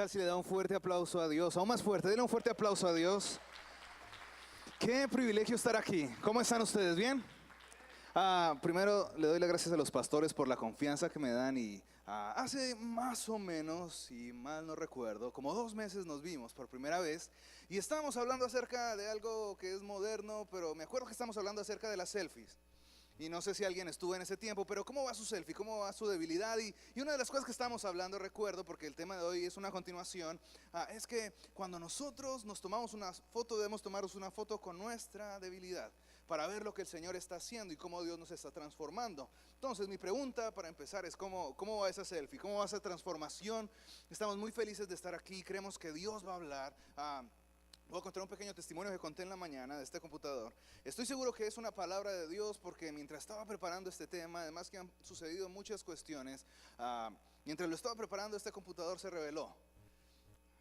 tal si le da un fuerte aplauso a Dios? Aún más fuerte, denle un fuerte aplauso a Dios. Qué privilegio estar aquí. ¿Cómo están ustedes? ¿Bien? Primero le doy las gracias a los pastores por la confianza que me dan y hace más o menos, si mal no recuerdo, como 2 meses nos vimos por primera vez y estábamos hablando acerca de algo que es moderno, pero me acuerdo que estamos hablando acerca de las selfies. Y no sé si alguien estuvo en ese tiempo, pero ¿cómo va su selfie? ¿Cómo va su debilidad? Y una de las cosas que estábamos hablando, recuerdo, porque el tema de hoy es una continuación, es que cuando nosotros nos tomamos una foto, debemos tomarnos una foto con nuestra debilidad para ver lo que el Señor está haciendo y cómo Dios nos está transformando. Entonces mi pregunta para empezar es ¿cómo va esa selfie? ¿Cómo va esa transformación? Estamos muy felices de estar aquí, creemos que Dios va a hablar. Voy a contar un pequeño testimonio que conté en la mañana de este computador. Estoy seguro que es una palabra de Dios porque mientras estaba preparando este tema, además que han sucedido muchas cuestiones, mientras lo estaba preparando este computador se reveló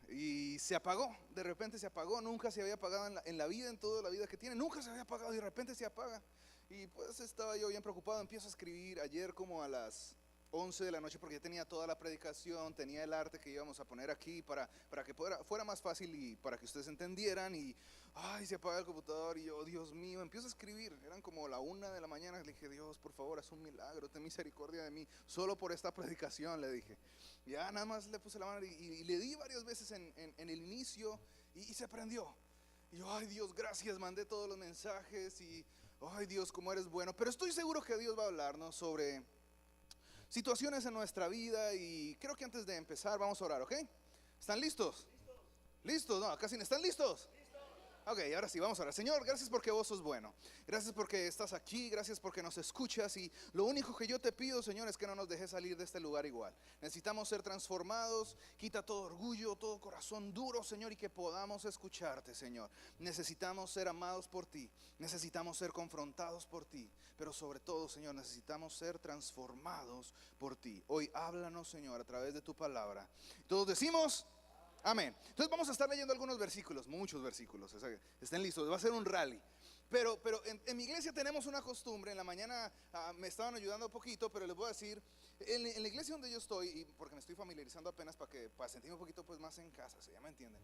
y se apagó, de repente se apagó, nunca se había apagado en la vida, en toda la vida que tiene, nunca se había apagado y de repente se apaga. Y pues estaba yo bien preocupado, empiezo a escribir ayer como a las 11 de la noche porque ya tenía toda la predicación, tenía el arte que íbamos a poner aquí para que fuera más fácil y para que ustedes entendieran y se apaga el computador y yo, Dios mío, empiezo a escribir, eran como la 1 de la mañana, le dije, Dios, por favor, haz un milagro, ten misericordia de mí, solo por esta predicación, le dije. Ya nada más le puse la mano y le di varias veces en el inicio y se prendió. Y yo, ay Dios, gracias, mandé todos los mensajes y, ay Dios, cómo eres bueno. Pero estoy seguro que Dios va a hablarnos sobre situaciones en nuestra vida y creo que antes de empezar vamos a orar, ¿ok? ¿Están listos? ¿Listos? No, casi no. ¿Están listos? Ok, ahora sí, vamos a orar. Señor, gracias porque vos sos bueno. Gracias porque estás aquí, gracias porque nos escuchas y lo único que yo te pido, Señor, es que no nos dejes salir de este lugar igual. Necesitamos ser transformados, quita todo orgullo, todo corazón duro, Señor, y que podamos escucharte, Señor. Necesitamos ser amados por ti, necesitamos ser confrontados por ti, pero sobre todo, Señor, necesitamos ser transformados por ti. Hoy háblanos, Señor, a través de tu palabra. Todos decimos amén. Entonces vamos a estar leyendo algunos versículos, muchos versículos, o sea, estén listos, va a ser un rally. Pero en mi iglesia tenemos una costumbre, en la mañana me estaban ayudando un poquito, pero les voy a decir, en la iglesia donde yo estoy, y porque me estoy familiarizando apenas para sentirme un poquito pues más en casa, ¿ya me entienden?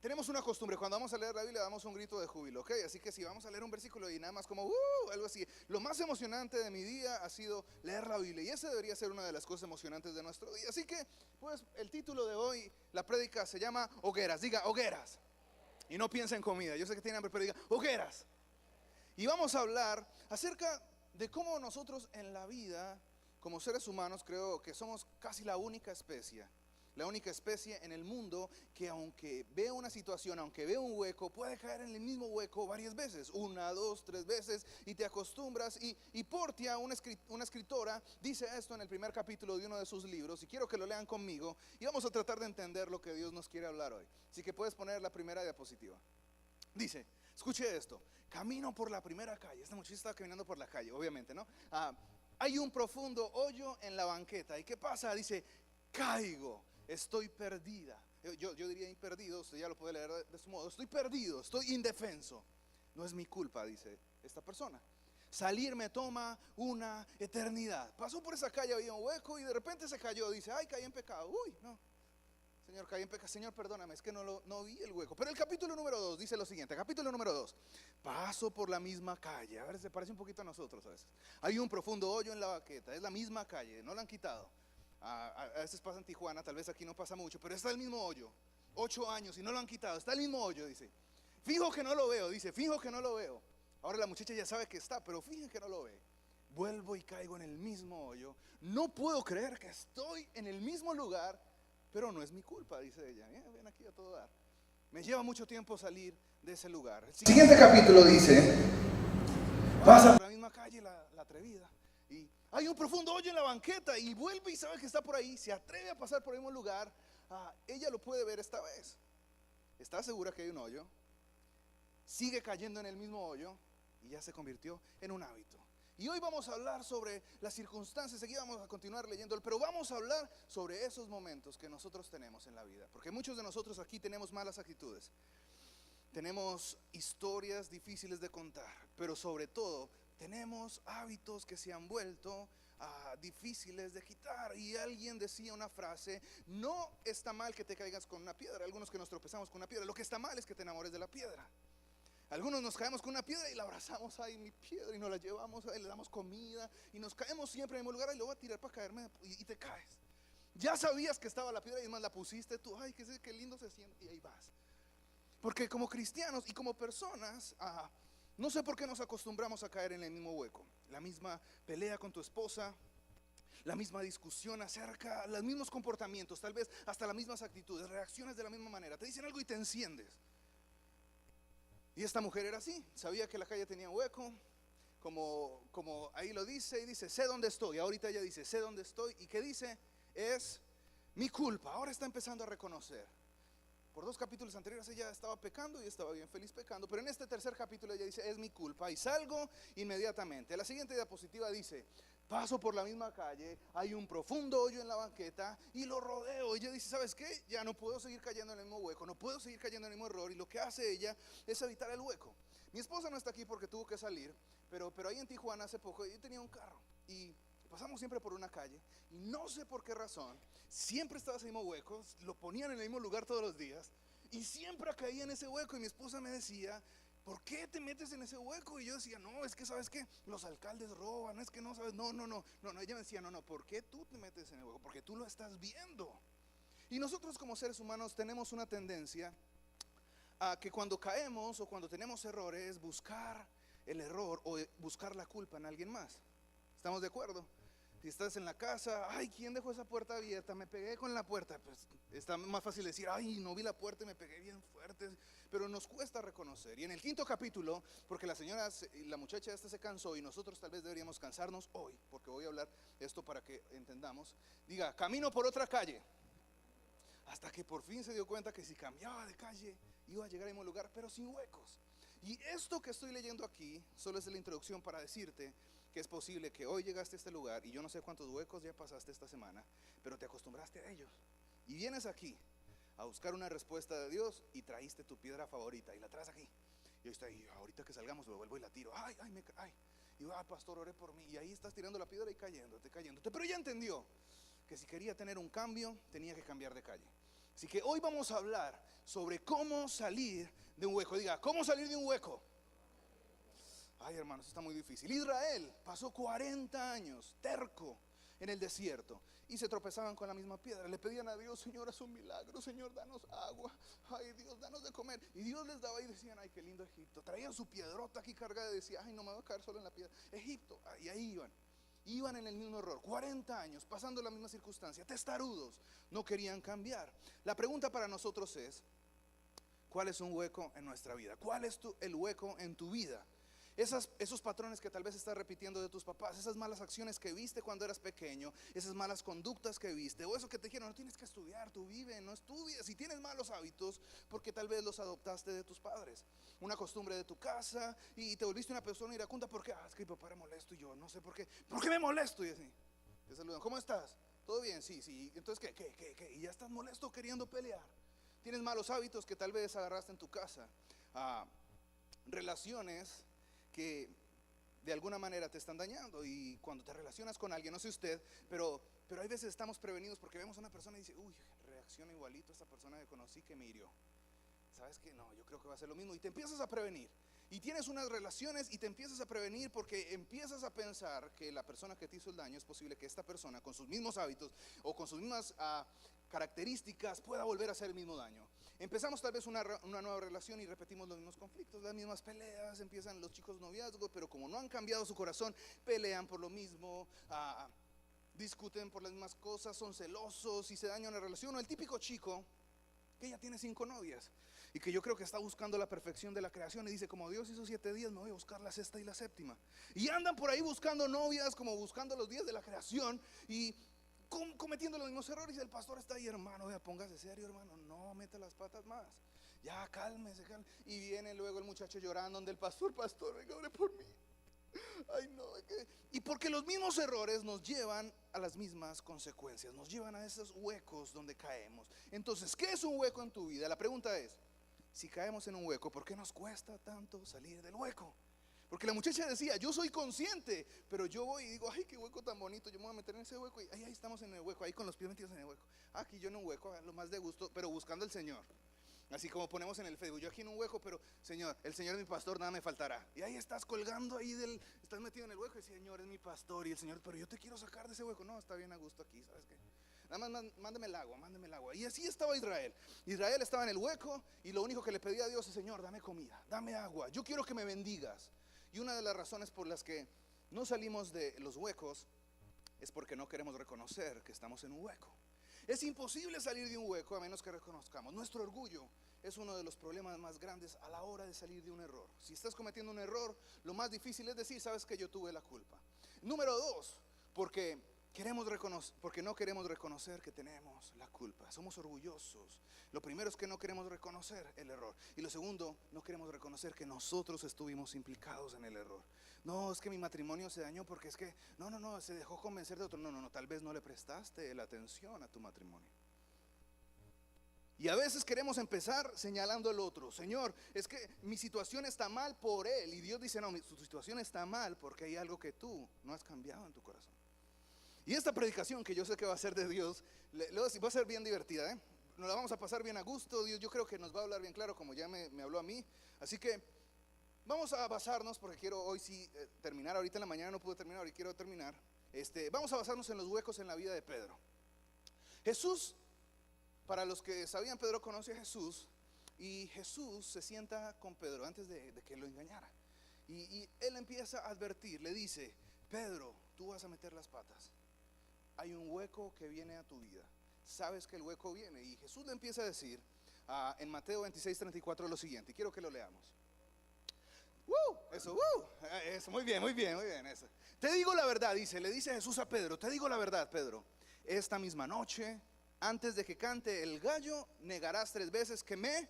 Tenemos una costumbre, cuando vamos a leer la Biblia damos un grito de júbilo, ¿ok? Así que si vamos a leer un versículo y nada más como algo así. Lo más emocionante de mi día ha sido leer la Biblia y esa debería ser una de las cosas emocionantes de nuestro día. Así que, pues, el título de hoy, la prédica se llama Hogueras. Diga, hogueras. Y no piensa en comida, yo sé que tienen hambre, pero diga, hogueras. Y vamos a hablar acerca de cómo nosotros en la vida, como seres humanos, creo que somos casi la única especie en el mundo que aunque ve una situación, aunque ve un hueco, puede caer en el mismo hueco varias veces, 1, 2, 3 veces y te acostumbras. Y Portia, una escritora, dice esto en el primer capítulo de uno de sus libros y quiero que lo lean conmigo y vamos a tratar de entender lo que Dios nos quiere hablar hoy. Así que puedes poner la primera diapositiva. Dice, escuche esto, camino por la primera calle, esta muchacha estaba caminando por la calle, obviamente, ¿no? Hay un profundo hoyo en la banqueta y ¿qué pasa? Dice, caigo. Estoy perdida. Yo diría perdido, usted ya lo puede leer de su modo. Estoy perdido, estoy indefenso. No es mi culpa, dice esta persona. Salir me toma una eternidad. Pasó por esa calle, había un hueco y de repente se cayó. Dice, ay, caí en pecado. Uy, no. Señor, caí en pecado. Señor, perdóname, es que no vi el hueco. Pero el capítulo número 2 dice lo siguiente. Capítulo número 2. Paso por la misma calle. A ver, se parece un poquito a nosotros a veces. Hay un profundo hoyo en la banqueta. Es la misma calle, no la han quitado. A veces pasa en Tijuana, tal vez aquí no pasa mucho, pero está el mismo hoyo, 8 años y no lo han quitado, está el mismo hoyo, dice. Fijo que no lo veo, dice, fijo que no lo veo. Ahora la muchacha ya sabe que está, pero fíjense que no lo ve. Vuelvo y caigo en el mismo hoyo. No puedo creer que estoy en el mismo lugar, pero no es mi culpa, dice ella. Ven aquí a todo dar. Me lleva mucho tiempo salir de ese lugar. El siguiente capítulo dice, pasa por la misma calle la atrevida. Y hay un profundo hoyo en la banqueta y vuelve y sabe que está por ahí, se atreve a pasar por el mismo lugar. Ella lo puede ver esta vez. Está segura que hay un hoyo, sigue cayendo en el mismo hoyo y ya se convirtió en un hábito. Y hoy vamos a hablar sobre las circunstancias, aquí vamos a continuar leyendo, pero vamos a hablar sobre esos momentos que nosotros tenemos en la vida, porque muchos de nosotros aquí tenemos malas actitudes, tenemos historias difíciles de contar, pero sobre todo tenemos hábitos que se han vuelto difíciles de quitar. Y alguien decía una frase: no está mal que te caigas con una piedra. Algunos que nos tropezamos con una piedra, lo que está mal es que te enamores de la piedra. Algunos nos caemos con una piedra y la abrazamos, ay mi piedra, y nos la llevamos, y le damos comida y nos caemos siempre en el mismo lugar. Y lo voy a tirar para caerme y te caes. Ya sabías que estaba la piedra y más la pusiste tú, ay qué lindo se siente, y ahí vas. Porque como cristianos y como personas, no sé por qué nos acostumbramos a caer en el mismo hueco. La misma pelea con tu esposa, la misma discusión acerca, los mismos comportamientos, tal vez hasta las mismas actitudes, reacciones de la misma manera. Te dicen algo y te enciendes. Y esta mujer era así, sabía que la calle tenía hueco, como ahí lo dice, y dice, sé dónde estoy. Ahorita ella dice, sé dónde estoy, y ¿qué dice? Es mi culpa. Ahora está empezando a reconocer. Por 2 capítulos anteriores ella estaba pecando y estaba bien feliz pecando, pero en este tercer capítulo ella dice, es mi culpa, y salgo inmediatamente. La siguiente diapositiva dice, paso por la misma calle, hay un profundo hoyo en la banqueta y lo rodeo. Y ella dice, ¿sabes qué? Ya no puedo seguir cayendo en el mismo hueco, no puedo seguir cayendo en el mismo error. Y lo que hace ella es evitar el hueco. Mi esposa no está aquí porque tuvo que salir, pero ahí en Tijuana hace poco yo tenía un carro y pasamos siempre por una calle y no sé por qué razón siempre estaba ese mismo hueco, lo ponían en el mismo lugar todos los días y siempre caía en ese hueco. Y mi esposa me decía, ¿por qué te metes en ese hueco? Y yo decía, no, es que sabes que los alcaldes roban, es que no sabes, no, ella me decía, no, ¿por qué tú te metes en el hueco? Porque tú lo estás viendo. Y nosotros como seres humanos tenemos una tendencia a que cuando caemos o cuando tenemos errores, buscar el error o buscar la culpa en alguien más. ¿Estamos de acuerdo? Si estás en la casa, ay, ¿quién dejó esa puerta abierta? Me pegué con la puerta. Pues está más fácil decir, ay, no vi la puerta y me pegué bien fuerte. Pero nos cuesta reconocer. Y en el 5.º capítulo, porque la muchacha esta se cansó y nosotros tal vez deberíamos cansarnos hoy, porque voy a hablar esto para que entendamos. Diga, camino por otra calle. Hasta que por fin se dio cuenta que si cambiaba de calle iba a llegar al mismo lugar, pero sin huecos. Y esto que estoy leyendo aquí solo es la introducción para decirte que es posible que hoy llegaste a este lugar y yo no sé cuántos huecos ya pasaste esta semana, pero te acostumbraste a ellos. Y vienes aquí a buscar una respuesta de Dios y traíste tu piedra favorita y la traes aquí. Y está ahí, ahorita que salgamos lo vuelvo y la tiro. Ay. Y pastor, oré por mí. Y ahí estás tirando la piedra y cayéndote. Pero ella entendió que si quería tener un cambio, tenía que cambiar de calle. Así que hoy vamos a hablar sobre cómo salir de un hueco. Diga, ¿cómo salir de un hueco? Ay, hermanos, está muy difícil. Israel pasó 40 años terco en el desierto y se tropezaban con la misma piedra. Le pedían a Dios, Señor, haz un milagro, Señor, danos agua. Ay, Dios, danos de comer. Y Dios les daba y decían, ay, qué lindo Egipto. Traían su piedrota aquí cargada y decían, ay, no me voy a caer solo en la piedra. Egipto, y ahí iban en el mismo error, 40 años, pasando la misma circunstancia, testarudos, no querían cambiar. La pregunta para nosotros es, ¿cuál es un hueco en nuestra vida? ¿Cuál es el hueco en tu vida? Esos patrones que tal vez estás repitiendo de tus papás, esas malas acciones que viste cuando eras pequeño, esas malas conductas que viste, o eso que te dijeron, no tienes que estudiar, tú vive, no estudies. Si tienes malos hábitos, porque tal vez los adoptaste de tus padres, una costumbre de tu casa, y te volviste una persona iracunda, porque es que mi papá era molesto y yo no sé por qué me molesto, y así, te saludan, ¿cómo estás? ¿Todo bien? Sí, entonces ¿qué? Y ya estás molesto queriendo pelear. Tienes malos hábitos que tal vez agarraste en tu casa, relaciones que de alguna manera te están dañando. Y cuando te relacionas con alguien, no sé usted, pero hay veces estamos prevenidos porque vemos a una persona y dice, uy, reacciona igualito a esta persona que conocí que me hirió. ¿Sabes qué? No, yo creo que va a ser lo mismo. Y te empiezas a prevenir. Y tienes unas relaciones y te empiezas a prevenir porque empiezas a pensar que la persona que te hizo el daño, es posible que esta persona con sus mismos hábitos o con sus mismas características pueda volver a hacer el mismo daño. Empezamos tal vez una nueva relación y repetimos los mismos conflictos, las mismas peleas, empiezan los chicos noviazgos, pero como no han cambiado su corazón, pelean por lo mismo, discuten por las mismas cosas, son celosos y se daña una relación. O el típico chico que ya tiene 5 novias y que yo creo que está buscando la perfección de la creación y dice, como Dios hizo 7 días, me voy a buscar la sexta y la séptima. Y andan por ahí buscando novias, como buscando los días de la creación y cometiendo los mismos errores. Y el pastor está ahí, hermano, póngase serio, hermano, no meta las patas más, ya cálmese. Y viene luego el muchacho llorando donde el pastor, venga, ore por mí. Ay, no, y porque los mismos errores nos llevan a las mismas consecuencias, nos llevan a esos huecos donde caemos. Entonces, ¿qué es un hueco en tu vida? La pregunta es, si caemos en un hueco, ¿por qué nos cuesta tanto salir del hueco? Porque la muchacha decía, yo soy consciente, pero yo voy y digo, ay, qué hueco tan bonito, yo me voy a meter en ese hueco y ahí estamos en el hueco, ahí con los pies metidos en el hueco. Aquí yo en un hueco, lo más de gusto, pero buscando al Señor. Así como ponemos en el Facebook, yo aquí en un hueco, pero Señor, el Señor es mi pastor, nada me faltará. Y ahí estás colgando ahí estás metido en el hueco y Señor es mi pastor y el Señor, pero yo te quiero sacar de ese hueco. No, está bien a gusto aquí, ¿sabes qué? Nada más mándame el agua, mándame el agua. Y así estaba Israel. Israel estaba en el hueco y lo único que le pedía a Dios es, Señor, dame comida, dame agua, yo quiero que me bendigas. Y una de las razones por las que no salimos de los huecos es porque no queremos reconocer que estamos en un hueco. Es imposible salir de un hueco a menos que reconozcamos. Nuestro orgullo es uno de los problemas más grandes a la hora de salir de un error. Si estás cometiendo un error, lo más difícil es decir, sabes que yo tuve la culpa. Número dos, porque no queremos reconocer que tenemos la culpa. Somos orgullosos. Lo primero es que no queremos reconocer el error. Y lo segundo, no queremos reconocer que nosotros estuvimos implicados en el error. No, es que mi matrimonio se dañó porque es que, no, se dejó convencer de otro. No, tal vez no le prestaste la atención a tu matrimonio. Y a veces queremos empezar señalando al otro. Señor, es que mi situación está mal por él. Y Dios dice, no, tu situación está mal porque hay algo que tú no has cambiado en tu corazón. Y esta predicación, que yo sé que va a ser de Dios, va a ser bien divertida, ¿eh? Nos la vamos a pasar bien a gusto. Dios, yo creo que nos va a hablar bien claro, como ya me habló a mí. Así que vamos a basarnos, porque quiero hoy sí terminar. Ahorita en la mañana no pude terminar, hoy quiero terminar. Vamos a basarnos en los huecos en la vida de Pedro. Jesús, para los que sabían, Pedro conoce a Jesús. Y Jesús se sienta con Pedro antes de que lo engañara. Y él empieza a advertir, le dice, Pedro, tú vas a meter las patas. Hay un hueco que viene a tu vida. Sabes que el hueco viene. Y Jesús le empieza a decir en Mateo 26:34 lo siguiente. Y quiero que lo leamos. Eso, muy bien, eso. Te digo la verdad, le dice Jesús a Pedro, te digo la verdad, Pedro. Esta misma noche, antes de que cante el gallo, negarás 3 veces que me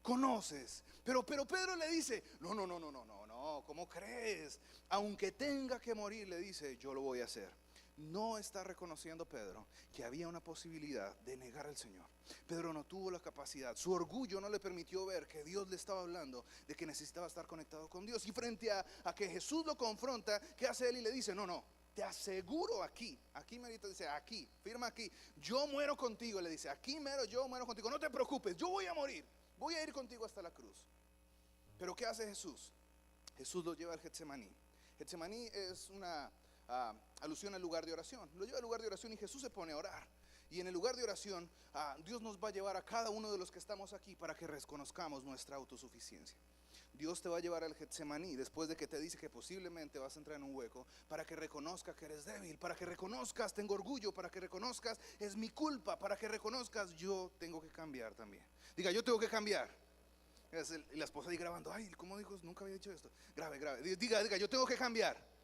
conoces. Pero Pedro le dice, no, ¿cómo crees? Aunque tenga que morir, le dice, yo lo voy a hacer. No está reconociendo Pedro que había una posibilidad de negar al Señor. Pedro no tuvo la capacidad, su orgullo no le permitió ver que Dios le estaba hablando de que necesitaba estar conectado con Dios. Y frente a que Jesús lo confronta, ¿qué hace él? Y le dice, no, te aseguro aquí merito, dice, aquí, firma aquí, yo muero contigo. Le dice, aquí mero, yo muero contigo, no te preocupes, yo voy a morir, voy a ir contigo hasta la cruz. Pero ¿qué hace Jesús? Jesús lo lleva al Getsemaní. Getsemaní es una alusión al lugar de oración. Lo lleva al lugar de oración y Jesús se pone a orar. Y en el lugar de oración Dios nos va a llevar a cada uno de los que estamos aquí para que reconozcamos nuestra autosuficiencia. Dios te va a llevar al Getsemaní después de que te dice que posiblemente vas a entrar en un hueco, para que reconozcas que eres débil, para que reconozcas tengo orgullo, para que reconozcas es mi culpa, para que reconozcas yo tengo que cambiar también. Diga, yo tengo que cambiar. Y la esposa ahí grabando, ay, ¿cómo dijo? Nunca había dicho esto. Grave. Diga, yo tengo que cambiar.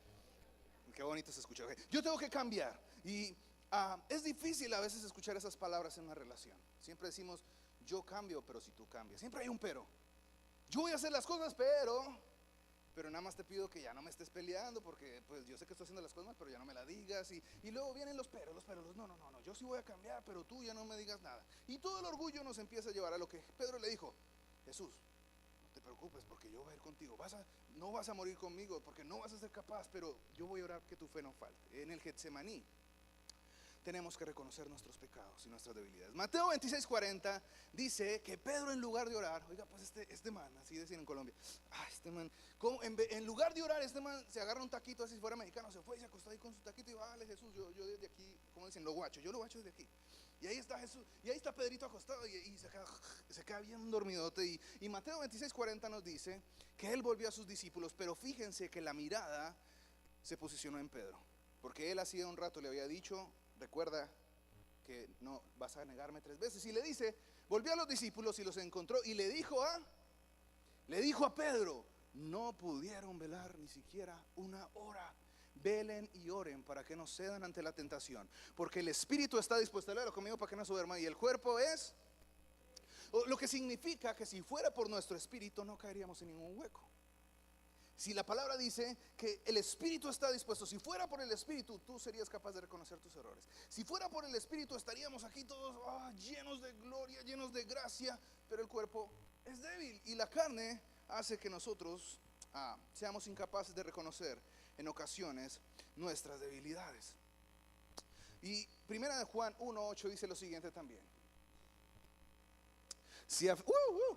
Qué bonito se escucha. Yo tengo que cambiar. Y es difícil a veces escuchar esas palabras en una relación. Siempre decimos, yo cambio, pero si tú cambias. Siempre hay un pero. Yo voy a hacer las cosas, pero nada más te pido que ya no me estés peleando, porque pues yo sé que estoy haciendo las cosas mal, pero ya no me la digas. Y luego vienen los peros, no, yo sí voy a cambiar, pero tú ya no me digas nada. Y todo el orgullo nos empieza a llevar a lo que Pedro le dijo, Jesús, no te preocupes porque yo voy a ir contigo, no vas a morir conmigo porque no vas a ser capaz, pero yo voy a orar que tu fe no falte. En el Getsemaní tenemos que reconocer nuestros pecados y nuestras debilidades. Mateo 26:40 dice que Pedro, en lugar de orar, oiga, pues este man, así decían en Colombia, este man, en lugar de orar, este man se agarra un taquito, así si fuera mexicano, se fue y se acostó ahí con su taquito y vale, Jesús, yo desde aquí, como dicen, yo lo guacho desde aquí. Y ahí está Jesús, y ahí está Pedrito acostado y se queda bien dormidote. Y Mateo 26:40 nos dice que él volvió a sus discípulos, pero fíjense que la mirada se posicionó en Pedro, porque él hacía un rato le había dicho, recuerda que no vas a negarme 3 veces. Y le dice, volvió a los discípulos y los encontró y le dijo a Pedro, no pudieron velar ni siquiera una hora. Velen y oren para que no cedan ante la tentación, porque el espíritu está dispuesto, léelo conmigo para que no se duerma, y el cuerpo es, lo que significa que si fuera por nuestro espíritu no caeríamos en ningún hueco. Si la palabra dice que el espíritu está dispuesto, si fuera por el espíritu, tú serías capaz de reconocer tus errores. Si fuera por el espíritu, estaríamos aquí todos llenos de gloria, llenos de gracia, pero el cuerpo es débil y la carne hace que nosotros seamos incapaces de reconocer en ocasiones nuestras debilidades. Y primera de Juan 1:8 dice lo siguiente también.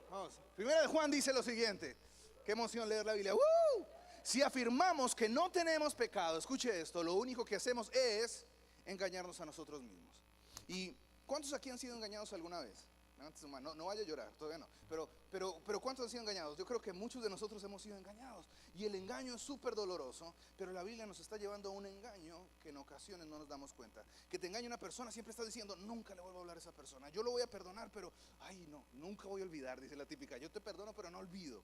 Vamos. Primera de Juan dice lo siguiente. Qué emoción leer la Biblia. Si afirmamos que no tenemos pecado, escuche esto, lo único que hacemos es engañarnos a nosotros mismos. ¿Y cuántos aquí han sido engañados alguna vez? No vaya a llorar, todavía no. Pero ¿cuántos han sido engañados? Yo creo que muchos de nosotros hemos sido engañados. Y el engaño es súper doloroso, pero la Biblia nos está llevando a un engaño que en ocasiones no nos damos cuenta. Que te engaña una persona, siempre estás diciendo, nunca le vuelvo a hablar a esa persona. Yo lo voy a perdonar, pero, ay no, nunca voy a olvidar, dice la típica. Yo te perdono, pero no olvido.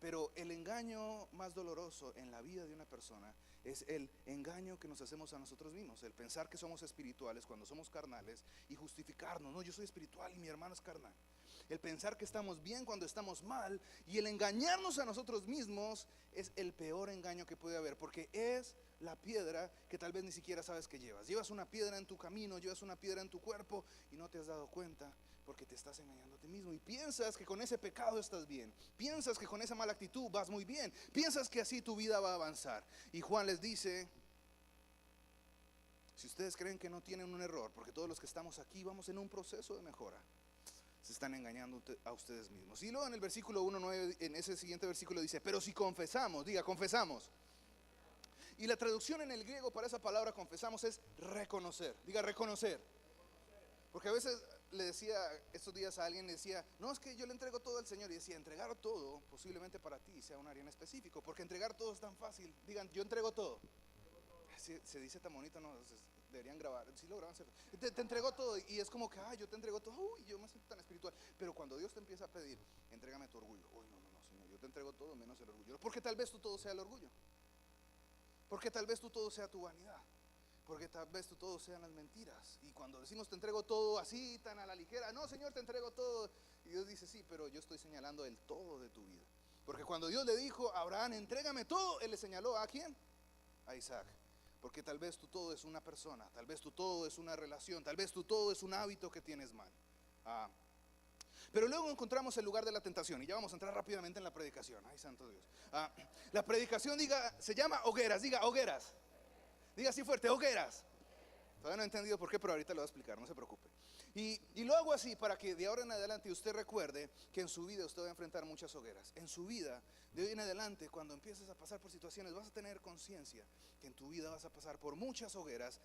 Pero el engaño más doloroso en la vida de una persona es el engaño que nos hacemos a nosotros mismos. El pensar que somos espirituales cuando somos carnales y justificarnos. No, yo soy espiritual y mi hermano es carnal. El pensar que estamos bien cuando estamos mal y el engañarnos a nosotros mismos es el peor engaño que puede haber, porque es la piedra que tal vez ni siquiera sabes que llevas. Llevas una piedra en tu camino, llevas una piedra en tu cuerpo y no te has dado cuenta porque te estás engañando a ti mismo y piensas que con ese pecado estás bien, piensas que con esa mala actitud vas muy bien, piensas que así tu vida va a avanzar. Y Juan les dice, si ustedes creen que no tienen un error, porque todos los que estamos aquí vamos en un proceso de mejora, se están engañando a ustedes mismos. Y luego en el versículo 1:9, en ese siguiente versículo dice, pero si confesamos, diga confesamos. Y la traducción en el griego para esa palabra confesamos es reconocer, diga reconocer. Porque a veces le decía estos días a alguien, le decía, no, es que yo le entrego todo al Señor. Y decía, entregar todo posiblemente para ti sea un área en específico, porque entregar todo es tan fácil. Digan, yo entrego todo. Se dice tan bonito, no, deberían grabar, si lo graban, te entregó todo y es como que, yo te entrego todo, uy, yo me siento tan espiritual. Pero cuando Dios te empieza a pedir, entrégame tu orgullo, uy, no, Señor, yo te entrego todo menos el orgullo. Porque tal vez tú todo sea el orgullo, porque tal vez tú todo sea tu vanidad, porque tal vez tú todo sean las mentiras. Y cuando decimos te entrego todo así, tan a la ligera, no, Señor, te entrego todo. Y Dios dice, sí, pero yo estoy señalando el todo de tu vida. Porque cuando Dios le dijo a Abraham, entrégame todo, Él le señaló ¿a quién? A Isaac. Porque tal vez tú todo es una persona, tal vez tú todo es una relación, tal vez tú todo es un hábito que tienes mal. Pero luego encontramos el lugar de la tentación y ya vamos a entrar rápidamente en la predicación. Ay, santo Dios. La predicación, se llama hogueras, diga hogueras. Diga así fuerte, hogueras. Todavía no he entendido por qué, pero ahorita lo voy a explicar, no se preocupe. Y lo hago así para que de ahora en adelante usted recuerde que en su vida usted va a enfrentar muchas hogueras. En su vida, de hoy en adelante, cuando empieces a pasar por situaciones, vas a tener conciencia que en tu vida vas a pasar por muchas hogueras.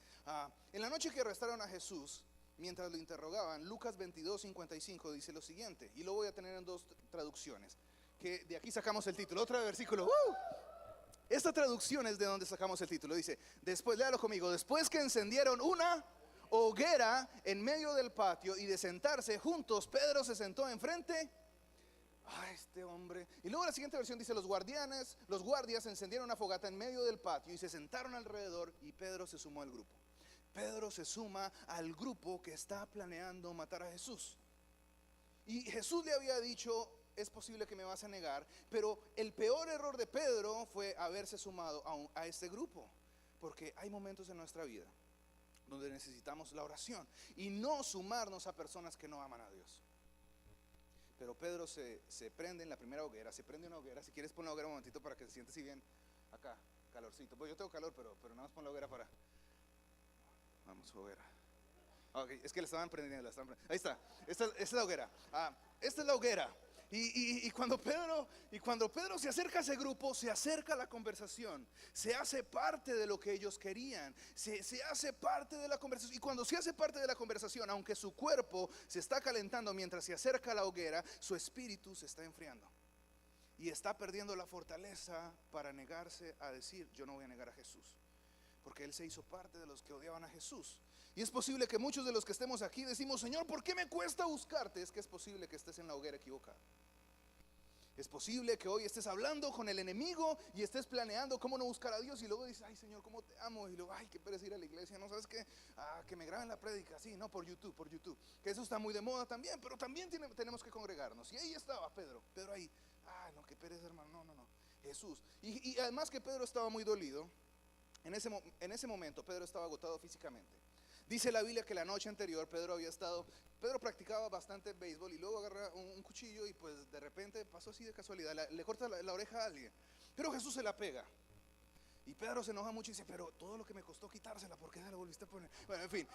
En la noche que arrestaron a Jesús, mientras lo interrogaban, Lucas 22:55 dice lo siguiente, y lo voy a tener en dos traducciones, que de aquí sacamos el título, otro versículo. Esta traducción es de donde sacamos el título. Dice, después, léalo conmigo, después que encendieron una hoguera en medio del patio y de sentarse juntos, Pedro se sentó enfrente a este hombre. Y luego la siguiente versión dice, los guardias encendieron una fogata en medio del patio y se sentaron alrededor y Pedro se sumó al grupo. Pedro se suma al grupo que está planeando matar a Jesús. Y Jesús le había dicho, es posible que me vas a negar, pero el peor error de Pedro fue haberse sumado a este grupo, porque hay momentos en nuestra vida donde necesitamos la oración y no sumarnos a personas que no aman a Dios. Pero Pedro se prende en la primera hoguera, se prende una hoguera. Si quieres pon la hoguera un momentito para que se siente si bien acá, calorcito. Pues yo tengo calor, pero nada más pon la hoguera para... Vamos, hoguera. Okay, es que la estaban prendiendo, ahí está, esta es la hoguera. Esta es la hoguera. Y cuando Pedro se acerca a ese grupo, se acerca a la conversación, se hace parte de lo que ellos querían, se hace parte de la conversación. Y cuando se hace parte de la conversación, aunque su cuerpo se está calentando mientras se acerca a la hoguera, su espíritu se está enfriando y está perdiendo la fortaleza para negarse a decir, yo no voy a negar a Jesús, porque él se hizo parte de los que odiaban a Jesús. Y es posible que muchos de los que estemos aquí decimos, Señor, ¿por qué me cuesta buscarte? Es que es posible que estés en la hoguera equivocada. Es posible que hoy estés hablando con el enemigo y estés planeando cómo no buscar a Dios y luego dices, ay Señor, cómo te amo, y luego, ay, qué pereza ir a la iglesia, no sabes qué, que me graben la prédica, sí, no, por YouTube, que eso está muy de moda también, pero también tenemos que congregarnos. Y ahí estaba Pedro ahí, no, qué pereza, hermano, no, Jesús. Y además que Pedro estaba muy dolido, en ese momento Pedro estaba agotado físicamente. Dice la Biblia que la noche anterior Pedro practicaba bastante béisbol y luego agarra un cuchillo y pues de repente pasó así de casualidad, le corta la oreja a alguien. Pero Jesús se la pega. Y Pedro se enoja mucho y dice, pero todo lo que me costó quitársela, ¿por qué se la volviste a poner? Bueno, en fin,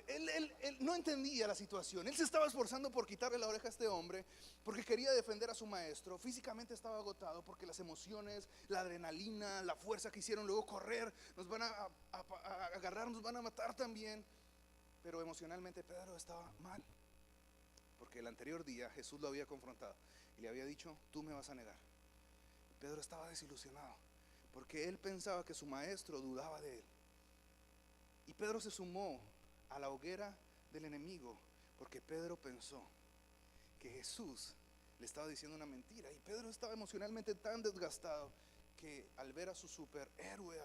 él no entendía la situación. Él se estaba esforzando por quitarle la oreja a este hombre porque quería defender a su maestro. Físicamente estaba agotado porque las emociones, la adrenalina, la fuerza que hicieron luego correr, nos van a agarrar, nos van a matar también. Pero emocionalmente Pedro estaba mal, porque el anterior día Jesús lo había confrontado y le había dicho, tú me vas a negar. Pedro estaba desilusionado porque él pensaba que su maestro dudaba de él. Y Pedro se sumó a la hoguera del enemigo porque Pedro pensó que Jesús le estaba diciendo una mentira. Y Pedro estaba emocionalmente tan desgastado que al ver a su superhéroe,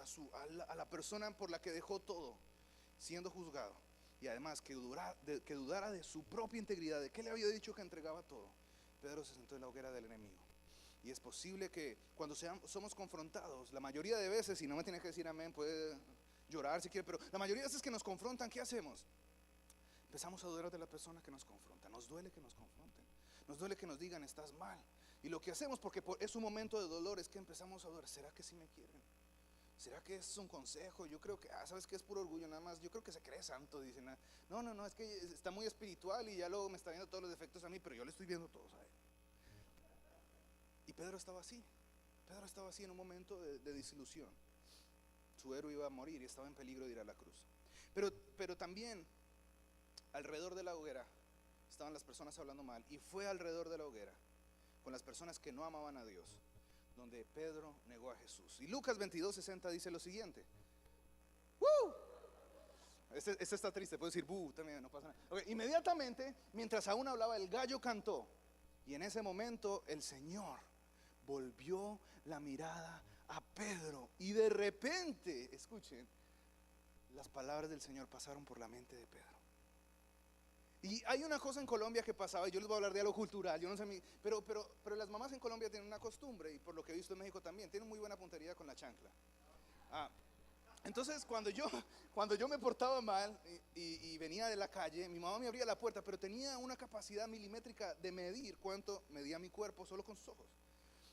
a la persona por la que dejó todo, siendo juzgado, y además que dudara de su propia integridad, de que le había dicho que entregaba todo, Pedro se sentó en la hoguera del enemigo. Y es posible que cuando somos confrontados, la mayoría de veces, y no me tiene que decir amén, puede llorar si quiere, pero la mayoría de veces que nos confrontan, ¿qué hacemos? Empezamos a dudar de la persona que nos confronta. Nos duele que nos confronten, nos duele que nos digan estás mal. Y lo que hacemos, porque es un momento de dolor, es que empezamos a dudar, ¿será que sí me quieren? ¿Será que es un consejo? Yo creo que, ¿sabes qué? Es puro orgullo nada más. Yo creo que se cree santo, dicen. No, es que está muy espiritual y ya luego me está viendo todos los defectos a mí, pero yo le estoy viendo todos a él. Y Pedro estaba así en un momento de desilusión. Su héroe iba a morir y estaba en peligro de ir a la cruz. Pero también alrededor de la hoguera estaban las personas hablando mal, y fue alrededor de la hoguera con las personas que no amaban a Dios donde Pedro negó a Jesús. Y Lucas 22:60 dice lo siguiente. ¡Woo! Este está triste, puede decir ¡bu! También no pasa nada. Okay, inmediatamente, mientras aún hablaba, el gallo cantó. Y en ese momento el Señor volvió la mirada a Pedro. Y de repente, escuchen, las palabras del Señor pasaron por la mente de Pedro. Y hay una cosa en Colombia que pasaba, y yo les voy a hablar de algo cultural, yo no sé, pero las mamás en Colombia tienen una costumbre, y por lo que he visto en México también, tienen muy buena puntería con la chancla. Entonces cuando yo me portaba mal y venía de la calle, mi mamá me abría la puerta, pero tenía una capacidad milimétrica de medir cuánto medía mi cuerpo solo con sus ojos.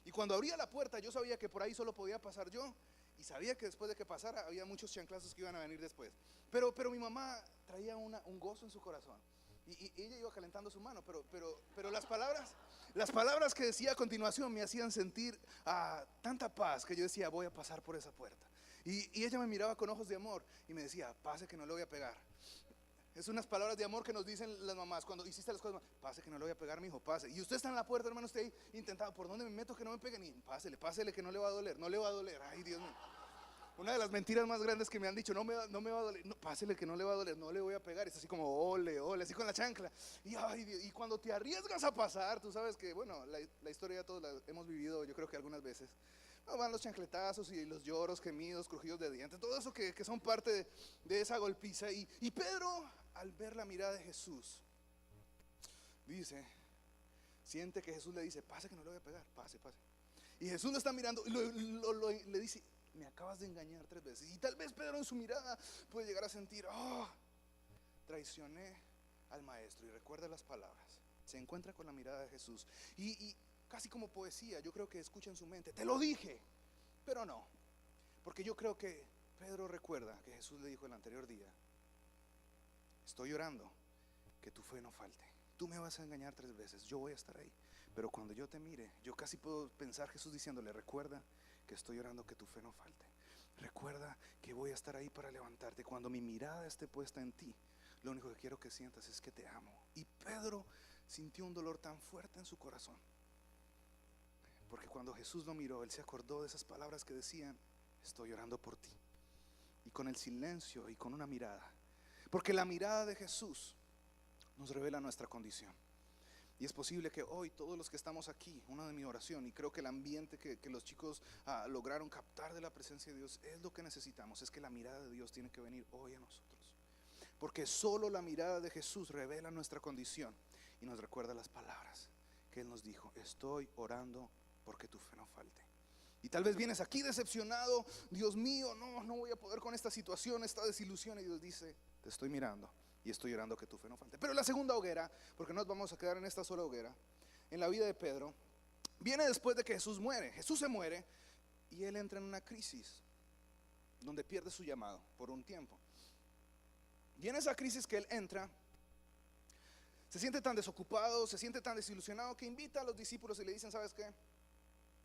Y cuando abría la puerta yo sabía que por ahí solo podía pasar yo, y sabía que después de que pasara había muchos chanclazos que iban a venir después. Pero mi mamá traía un gozo en su corazón. Y ella iba calentando su mano, pero las palabras que decía a continuación me hacían sentir tanta paz que yo decía, voy a pasar por esa puerta. Y ella me miraba con ojos de amor y me decía, pase que no le voy a pegar. Es unas palabras de amor que nos dicen las mamás cuando hiciste las cosas. Pase que no le voy a pegar, mi hijo, pase. Y usted está en la puerta, hermano, usted ahí intentando, ¿por dónde me meto que no me peguen? Y pásele que no le va a doler, no le va a doler. Ay, Dios mío. Una de las mentiras más grandes que me han dicho, no me va a doler, no, pásele que no le va a doler, no le voy a pegar. Es así como, ole, así con la chancla. Y cuando te arriesgas a pasar, tú sabes que, bueno, la historia ya todos la hemos vivido, yo creo que algunas veces. No, van los chancletazos y los lloros, gemidos, crujidos de dientes, todo eso que son parte de esa golpiza. Y Pedro, al ver la mirada de Jesús, dice, siente que Jesús le dice, pase que no le voy a pegar, pase. Y Jesús lo está mirando y le dice, me acabas de engañar 3 veces. Y tal vez Pedro en su mirada puede llegar a sentir, traicioné al maestro. Y recuerda las palabras, se encuentra con la mirada de Jesús y casi como poesía, yo creo que escucha en su mente, te lo dije, pero no, porque yo creo que Pedro recuerda que Jesús le dijo el anterior día, estoy orando que tu fe no falte. Tú me vas a engañar 3 veces, yo voy a estar ahí, pero cuando yo te mire, yo casi puedo pensar Jesús diciéndole, recuerda que estoy orando que tu fe no falte. Recuerda que voy a estar ahí para levantarte. Cuando mi mirada esté puesta en ti, lo único que quiero que sientas es que te amo. Y Pedro sintió un dolor tan fuerte en su corazón, porque cuando Jesús lo miró, él se acordó de esas palabras que decían, estoy orando por ti. Y con el silencio y con una mirada, porque la mirada de Jesús nos revela nuestra condición. Y es posible que hoy todos los que estamos aquí, una de mi oración, y creo que el ambiente que los chicos lograron captar de la presencia de Dios, es lo que necesitamos, es que la mirada de Dios tiene que venir hoy a nosotros. Porque solo la mirada de Jesús revela nuestra condición y nos recuerda las palabras que Él nos dijo, estoy orando porque tu fe no falte. Y tal vez vienes aquí decepcionado, Dios mío, no voy a poder con esta situación, esta desilusión. Y Dios dice, te estoy mirando y estoy orando que tu fe no falte. Pero la segunda hoguera, porque no nos vamos a quedar en esta sola hoguera, en la vida de Pedro, viene después de que Jesús muere. Jesús se muere y él entra en una crisis donde pierde su llamado por un tiempo. Y en esa crisis que él entra, se siente tan desocupado, se siente tan desilusionado que invita a los discípulos y le dicen: ¿sabes qué?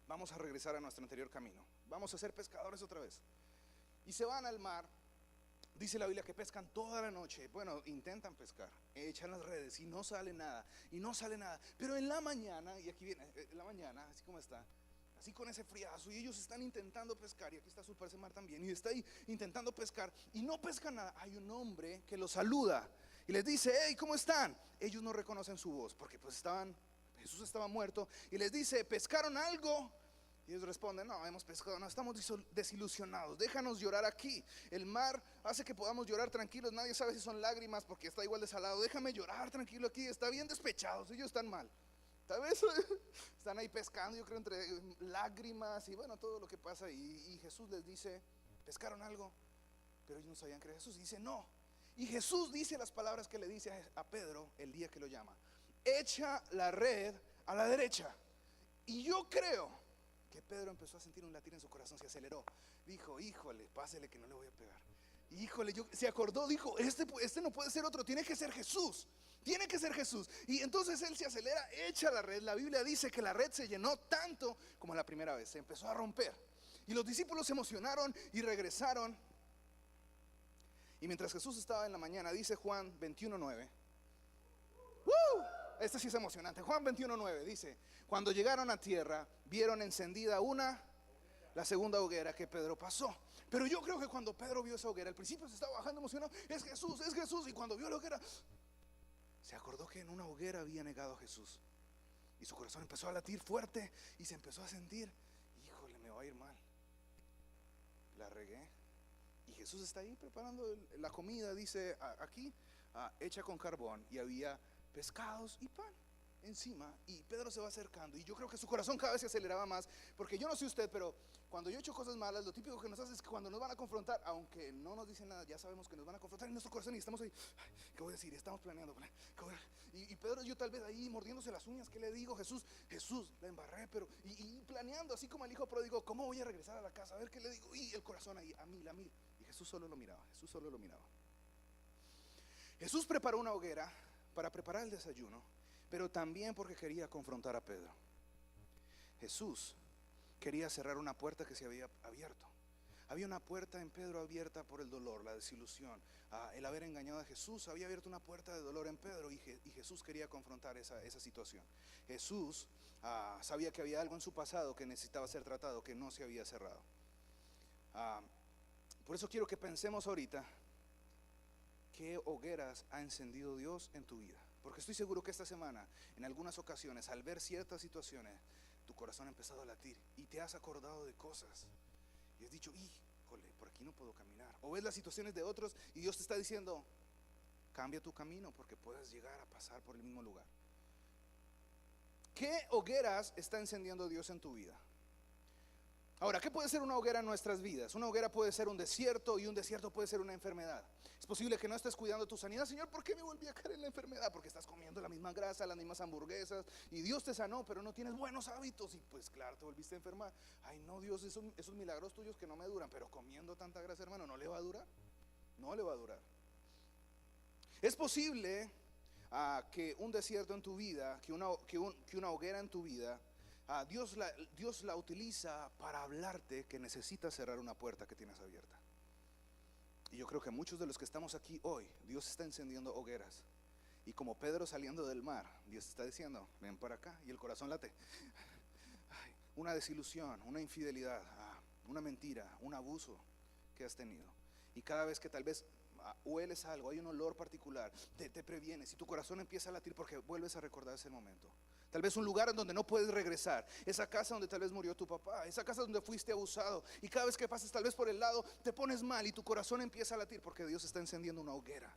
Vamos a regresar a nuestro anterior camino, vamos a ser pescadores otra vez. Y se van al mar. Dice la Biblia que pescan toda la noche. Bueno, intentan pescar, echan las redes y no sale nada, y no sale nada. Pero en la mañana, y aquí viene, en la mañana, así como está, así con ese friazo, y ellos están intentando pescar, y aquí está su par ese mar también, y está ahí intentando pescar, y no pescan nada. Hay un hombre que los saluda y les dice: hey, ¿cómo están? Ellos no reconocen su voz, porque pues Jesús estaba muerto, y les dice: ¿pescaron algo? Y ellos responden: no, hemos pescado, no, estamos desilusionados, déjanos llorar aquí. El mar hace que podamos llorar tranquilos, nadie sabe si son lágrimas porque está igual de salado. Déjame llorar tranquilo aquí, está bien despechados, ellos están mal. Tal vez están ahí pescando, yo creo, entre lágrimas y bueno, todo lo que pasa. Y Jesús les dice: ¿pescaron algo? Pero ellos no sabían que era Jesús. Y dice: no. Y Jesús dice las palabras que le dice a Pedro el día que lo llama: echa la red a la derecha. Y yo creo que Pedro empezó a sentir un latir en su corazón, se aceleró. Dijo: híjole, pásele que no le voy a pegar. Híjole, se acordó, dijo: este no puede ser otro, tiene que ser Jesús. Tiene que ser Jesús. Y entonces él se acelera, echa la red. La Biblia dice que la red se llenó tanto como la primera vez, se empezó a romper. Y los discípulos se emocionaron y regresaron. Y mientras Jesús estaba en la mañana, dice Juan 21:9. Este sí es emocionante. Juan 21:9 dice: cuando llegaron a tierra, vieron encendida la segunda hoguera que Pedro pasó. Pero yo creo que cuando Pedro vio esa hoguera, al principio se estaba bajando emocionado: es Jesús, es Jesús. Y cuando vio la hoguera, se acordó que en una hoguera había negado a Jesús. Y su corazón empezó a latir fuerte y se empezó a sentir: híjole, me va a ir mal, la regué. Y Jesús está ahí preparando la comida, dice aquí, hecha con carbón, y había pescados y pan encima. Y Pedro se va acercando, y yo creo que su corazón cada vez se aceleraba más, porque yo no sé usted, pero cuando yo he hecho cosas malas, lo típico que nos hace es que cuando nos van a confrontar, aunque no nos dicen nada, ya sabemos que nos van a confrontar en nuestro corazón y estamos ahí: ¿qué voy a decir? Estamos planeando. Y Pedro, yo tal vez ahí mordiéndose las uñas: ¿qué le digo? Jesús, la embarré, pero y planeando así como el hijo pródigo: ¿cómo voy a regresar a la casa? A ver qué le digo. Y el corazón ahí a mil. Y Jesús solo lo miraba, Jesús solo lo miraba. Jesús preparó una hoguera para preparar el desayuno, pero también porque quería confrontar a Pedro. Jesús quería cerrar una puerta que se había abierto. Había una puerta en Pedro abierta por el dolor, la desilusión, el haber engañado a Jesús. Había abierto una puerta de dolor en Pedro, y Jesús quería confrontar esa situación. Jesús sabía que había algo en su pasado que necesitaba ser tratado, que no se había cerrado. Por eso quiero que pensemos ahorita: ¿qué hogueras ha encendido Dios en tu vida? Porque estoy seguro que esta semana, en algunas ocasiones, al ver ciertas situaciones, tu corazón ha empezado a latir y te has acordado de cosas y has dicho: híjole, por aquí no puedo caminar. O ves las situaciones de otros y Dios te está diciendo: cambia tu camino porque puedes llegar a pasar por el mismo lugar. ¿Qué hogueras está encendiendo Dios en tu vida? Ahora, ¿qué puede ser una hoguera en nuestras vidas? Una hoguera puede ser un desierto, y un desierto puede ser una enfermedad. Es posible que no estés cuidando tu sanidad. Señor, ¿por qué me volví a caer en la enfermedad? Porque estás comiendo la misma grasa, las mismas hamburguesas, y Dios te sanó, pero no tienes buenos hábitos, y pues claro, te volviste a enfermar. Ay no, Dios, esos milagros tuyos que no me duran. Pero comiendo tanta grasa, hermano, ¿no le va a durar? No le va a durar. Es posible que un desierto en tu vida, que una hoguera en tu vida, Dios la utiliza para hablarte que necesitas cerrar una puerta que tienes abierta. Y yo creo que muchos de los que estamos aquí hoy, Dios está encendiendo hogueras. Y como Pedro saliendo del mar, Dios está diciendo: ven para acá. Y el corazón late. Ay, una desilusión, una infidelidad, una mentira, un abuso que has tenido. Y cada vez que tal vez hueles algo, hay un olor particular, te previenes y tu corazón empieza a latir porque vuelves a recordar ese momento. Tal vez un lugar en donde no puedes regresar, esa casa donde tal vez murió tu papá, esa casa donde fuiste abusado, y cada vez que pasas tal vez por el lado te pones mal y tu corazón empieza a latir porque Dios está encendiendo una hoguera.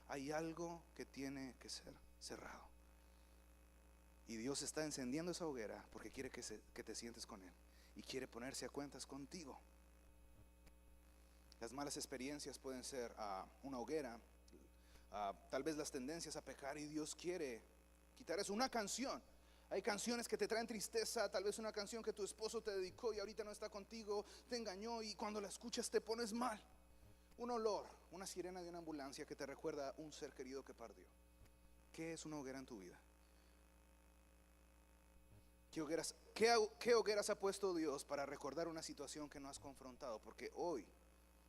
Hay algo que tiene que ser cerrado, y Dios está encendiendo esa hoguera porque quiere que te sientes con Él y quiere ponerse a cuentas contigo. Las malas experiencias pueden ser una hoguera, tal vez las tendencias a pecar, y Dios quiere quitar eso. Una canción. Hay canciones que te traen tristeza, tal vez una canción que tu esposo te dedicó y ahorita no está contigo, te engañó y cuando la escuchas te pones mal. Un olor, una sirena de una ambulancia que te recuerda a un ser querido que partió. ¿Qué es una hoguera en tu vida? ¿Qué hogueras ha puesto Dios para recordar una situación que no has confrontado? Porque hoy,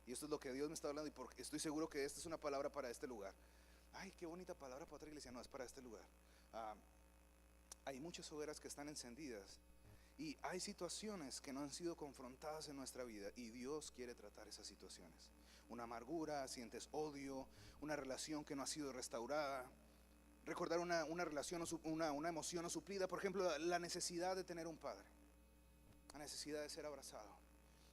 y esto es lo que Dios me está hablando y porque estoy seguro que esta es una palabra para este lugar. Ay, qué bonita palabra para otra iglesia. No, es para este lugar. Hay muchas hogueras que están encendidas y hay situaciones que no han sido confrontadas en nuestra vida y Dios quiere tratar esas situaciones. Una amargura, sientes odio, una relación que no ha sido restaurada, recordar una relación, una emoción no suplida, por ejemplo, la necesidad de tener un padre, la necesidad de ser abrazado.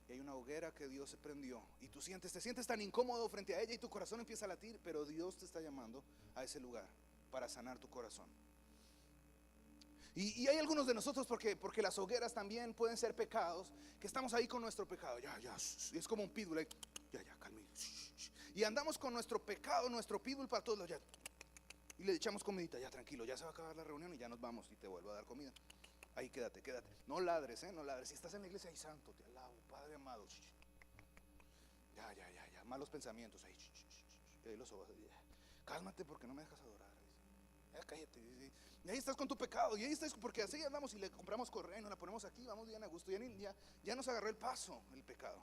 Y hay una hoguera que Dios se prendió y tú te sientes tan incómodo frente a ella y tu corazón empieza a latir, pero Dios te está llamando a ese lugar para sanar tu corazón. Y hay algunos de nosotros, porque las hogueras también pueden ser pecados, que estamos ahí con nuestro pecado, ya, es como un pitbull, ya, calme, y andamos con nuestro pecado, nuestro pitbull para todos, ya, y le echamos comidita, ya tranquilo, ya se va a acabar la reunión y ya nos vamos y te vuelvo a dar comida. Ahí quédate, no ladres, no ladres, si estás en la iglesia, ay santo, te alabo, Padre amado, ya, malos pensamientos, ahí los ojos, cálmate porque no me dejas adorar. Cállate. Y ahí estás con tu pecado. Y ahí estás porque así andamos y le compramos correa y nos la ponemos aquí. Vamos bien a gusto. Ya nos agarró el paso el pecado.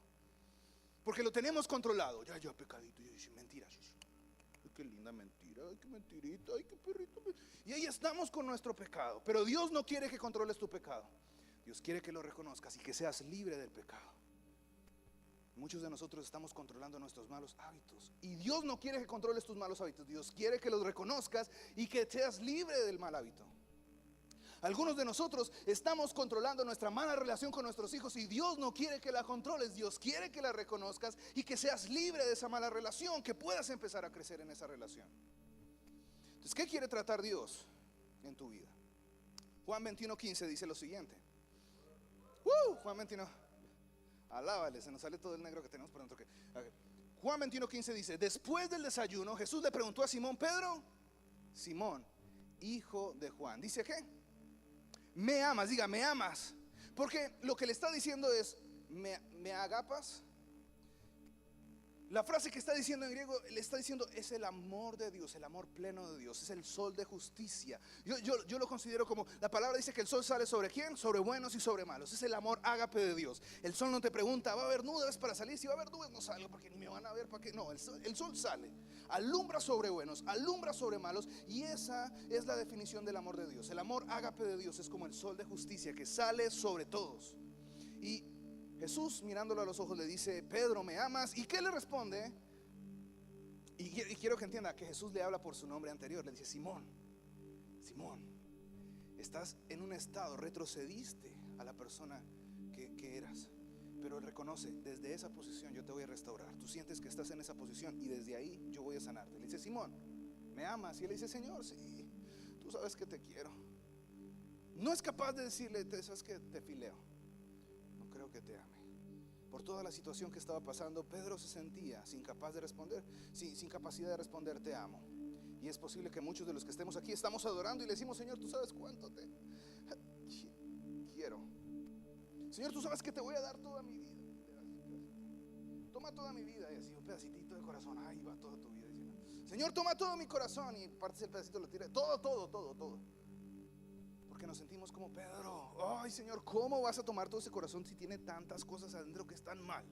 Porque lo tenemos controlado. Ya, pecadito. Y yo dice, mentira. Ay, qué linda mentira. Ay, qué mentirita. Ay, qué perrito. Y ahí estamos con nuestro pecado. Pero Dios no quiere que controles tu pecado. Dios quiere que lo reconozcas y que seas libre del pecado. Muchos de nosotros estamos controlando nuestros malos hábitos y Dios no quiere que controles tus malos hábitos. Dios quiere que los reconozcas y que seas libre del mal hábito. Algunos de nosotros estamos controlando nuestra mala relación con nuestros hijos y Dios no quiere que la controles. Dios quiere que la reconozcas y que seas libre de esa mala relación, que puedas empezar a crecer en esa relación. Entonces, ¿qué quiere tratar Dios en tu vida? Juan 21:15 dice lo siguiente. Juan 21. Alábale, se nos sale todo el negro que tenemos por dentro. Juan 21:15 dice: después del desayuno, Jesús le preguntó a Simón Pedro, Simón, hijo de Juan, dice ¿qué? Me amas, diga, me amas. Porque lo que le está diciendo es, ¿me agapas? La frase que está diciendo en griego, le está diciendo, es el amor de Dios, el amor pleno de Dios, es el sol de justicia. Yo lo considero como, la palabra dice que el sol sale sobre quién, sobre buenos y sobre malos. Es el amor ágape de Dios. El sol no te pregunta, ¿va a haber nubes para salir? Si va a haber nubes no salgo porque ni me van a ver, ¿para qué? No, el sol sale, alumbra sobre buenos, alumbra sobre malos. Y esa es la definición del amor de Dios. El amor ágape de Dios es como el sol de justicia que sale sobre todos. Y Jesús, mirándolo a los ojos, le dice, Pedro, ¿me amas? ¿Y qué le responde? Y quiero que entienda que Jesús le habla por su nombre anterior. Le dice, Simón, estás en un estado, retrocediste a la persona que eras. Pero él reconoce, desde esa posición yo te voy a restaurar. Tú sientes que estás en esa posición y desde ahí yo voy a sanarte. Le dice, Simón, ¿me amas? Y él le dice, Señor, sí, tú sabes que te quiero. No es capaz de decirle, sabes que te fileo, no creo que te ame. Por toda la situación que estaba pasando, Pedro se sentía sin capaz de responder, sin capacidad de responder, te amo. Y es posible que muchos de los que estemos aquí estamos adorando y le decimos, Señor, tú sabes cuánto te quiero. Señor, tú sabes que te voy a dar toda mi vida. Toma toda mi vida. Y así un pedacitito de corazón, ahí va toda tu vida. Señor, toma todo mi corazón. Y partes el pedacito, lo tira, todo. Porque nos sentimos como Pedro. Ay, Señor, ¿cómo vas a tomar todo ese corazón si tiene tantas cosas adentro que están mal?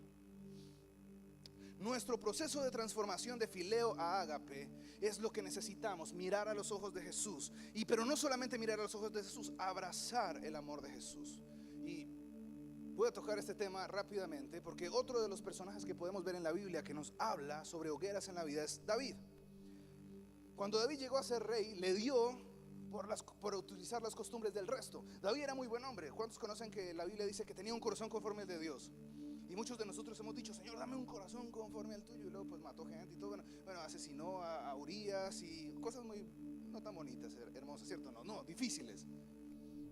Nuestro proceso de transformación de fileo a ágape es lo que necesitamos, mirar a los ojos de Jesús. Pero no solamente mirar a los ojos de Jesús, abrazar el amor de Jesús. Y voy a tocar este tema rápidamente porque otro de los personajes que podemos ver en la Biblia que nos habla sobre hogueras en la vida es David. Cuando David llegó a ser rey, le dio por utilizar las costumbres del resto. David era muy buen hombre. ¿Cuántos conocen que la Biblia dice que tenía un corazón conforme al de Dios? Y muchos de nosotros hemos dicho, Señor, dame un corazón conforme al tuyo. Y luego pues mató gente y todo. Bueno, asesinó a Urías y cosas muy, no tan bonitas, hermosas, ¿cierto? No, difíciles,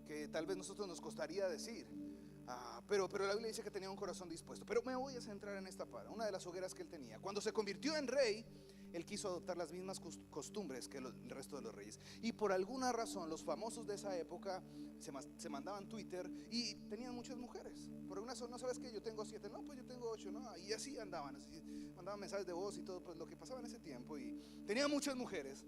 que tal vez nosotros nos costaría decir. Pero la Biblia dice que tenía un corazón dispuesto. Pero me voy a centrar en esta parte, una de las hogueras que él tenía. Cuando se convirtió en rey, él quiso adoptar las mismas costumbres que el resto de los reyes. Y por alguna razón los famosos de esa época se mandaban Twitter y tenían muchas mujeres. Por alguna razón, no sabes que yo tengo 7, no, pues yo tengo 8, no, y así andaban, así, mandaban mensajes de voz y todo, pues lo que pasaba en ese tiempo. Y tenían muchas mujeres.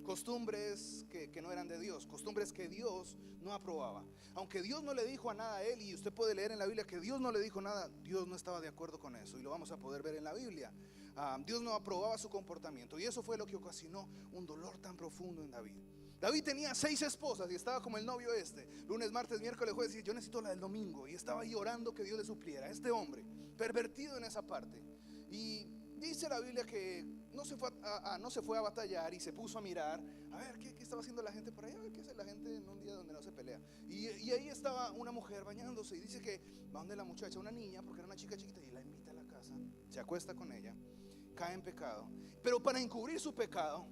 Costumbres que no eran de Dios, costumbres que Dios no aprobaba. Aunque Dios no le dijo a nada a él, y usted puede leer en la Biblia que Dios no le dijo nada, Dios no estaba de acuerdo con eso, y lo vamos a poder ver en la Biblia. Dios no aprobaba su comportamiento, y eso fue lo que ocasionó un dolor tan profundo en David. David tenía 6 esposas y estaba como el novio lunes, martes, miércoles, jueves, y yo necesito la del domingo, y estaba ahí orando que Dios le supliera. Este hombre, pervertido en esa parte. Y dice la Biblia que no se fue a batallar y se puso a mirar a ver qué estaba haciendo la gente por ahí, a ver qué hace la gente en un día donde no se pelea. Y ahí estaba una mujer bañándose, y dice que va donde la muchacha, una niña, porque era una chica chiquita, y la invita a la casa, se acuesta con ella, cae en pecado, pero para encubrir su pecado